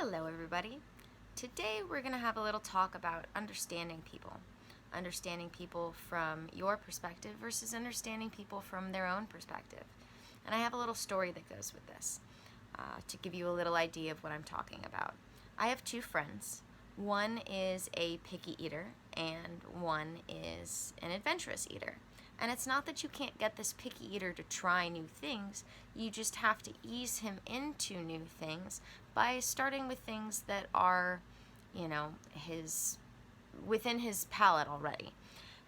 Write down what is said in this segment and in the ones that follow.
Hello, everybody. Today we're going to have a little talk about understanding people. Understanding people from your perspective versus understanding people from their own perspective. And I have a little story that goes with this to give you a little idea of what I'm talking about. I have two friends. One is a picky eater and one is an adventurous eater. And it's not that you can't get this picky eater to try new things, you just have to ease him into new things by starting with things that are, within his palate already.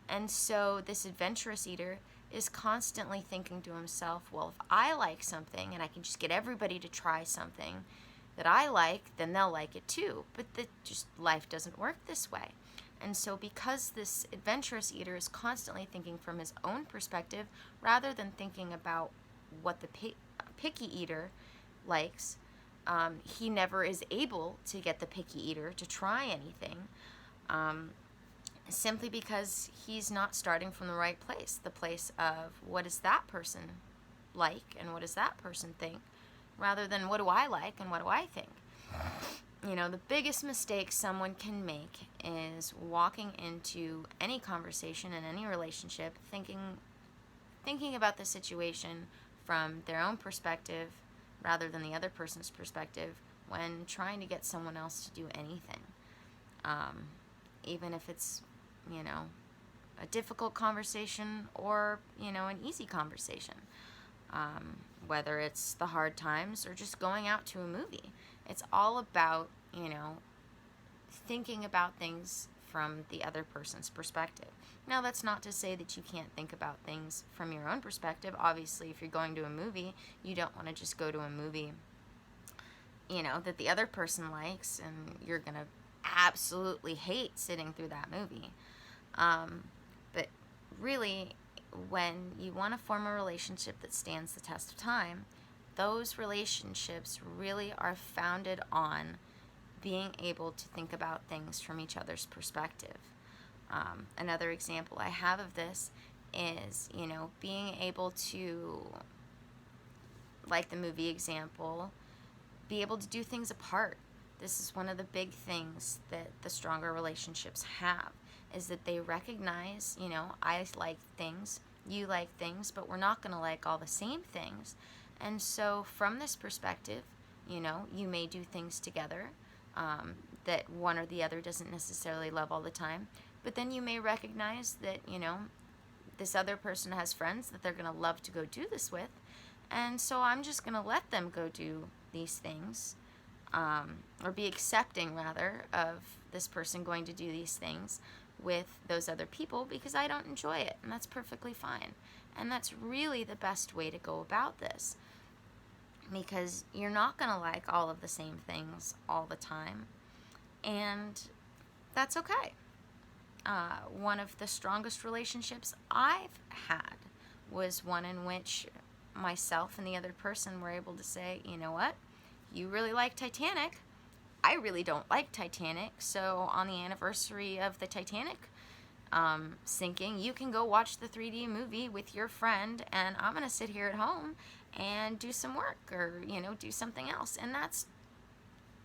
And so this adventurous eater is constantly thinking to himself, well, if I like something and I can just get everybody to try something that I like, then they'll like it too. But life doesn't work this way. And so because this adventurous eater is constantly thinking from his own perspective rather than thinking about what the picky eater likes, he never is able to get the picky eater to try anything, simply because he's not starting from the right place, the place of what does that person like and what does that person think, rather than what do I like and what do I think. The biggest mistake someone can make is walking into any conversation in any relationship thinking about the situation from their own perspective rather than the other person's perspective when trying to get someone else to do anything. Even if it's, a difficult conversation or, an easy conversation. Whether it's the hard times or just going out to a movie. It's all about, thinking about things from the other person's perspective. Now, that's not to say that you can't think about things from your own perspective. Obviously, if you're going to a movie, you don't want to just go to a movie, that the other person likes and you're going to absolutely hate sitting through that movie. But really, when you want to form a relationship that stands the test of time, those relationships really are founded on being able to think about things from each other's perspective. Another example I have of this is, being able to, like the movie example, be able to do things apart. This is one of the big things that the stronger relationships have, is that they recognize, I like things, you like things, but we're not going to like all the same things. And so from this perspective, you may do things together that one or the other doesn't necessarily love all the time. But then you may recognize that, this other person has friends that they're going to love to go do this with. And so I'm just going to let them go do these things, or be accepting, rather, of this person going to do these things with those other people because I don't enjoy it. And that's perfectly fine. And that's really the best way to go about this, because you're not going to like all of the same things all the time, and that's okay. One of the strongest relationships I've had was one in which myself and the other person were able to say, you know what, you really like Titanic, I really don't like Titanic, so on the anniversary of the Titanic sinking, you can go watch the 3D movie with your friend, and I'm going to sit here at home and do some work or, do something else. And that's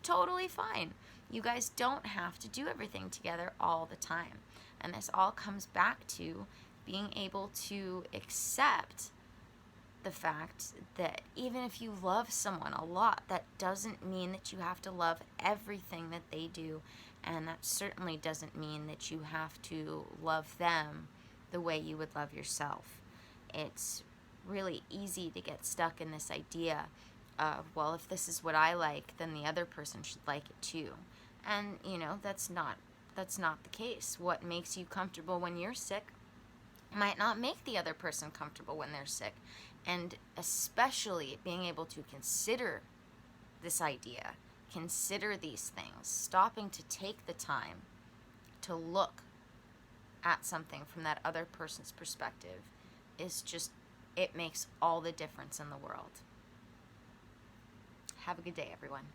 totally fine. You guys don't have to do everything together all the time. And this all comes back to being able to accept the fact that even if you love someone a lot, that doesn't mean that you have to love everything that they do. And that certainly doesn't mean that you have to love them the way you would love yourself. It's really easy to get stuck in this idea of, well, if this is what I like, then the other person should like it too. And, that's not the case. What makes you comfortable when you're sick might not make the other person comfortable when they're sick. And especially being able to consider this idea, consider these things, stopping to take the time to look at something from that other person's perspective is just, it makes all the difference in the world. Have a good day, everyone.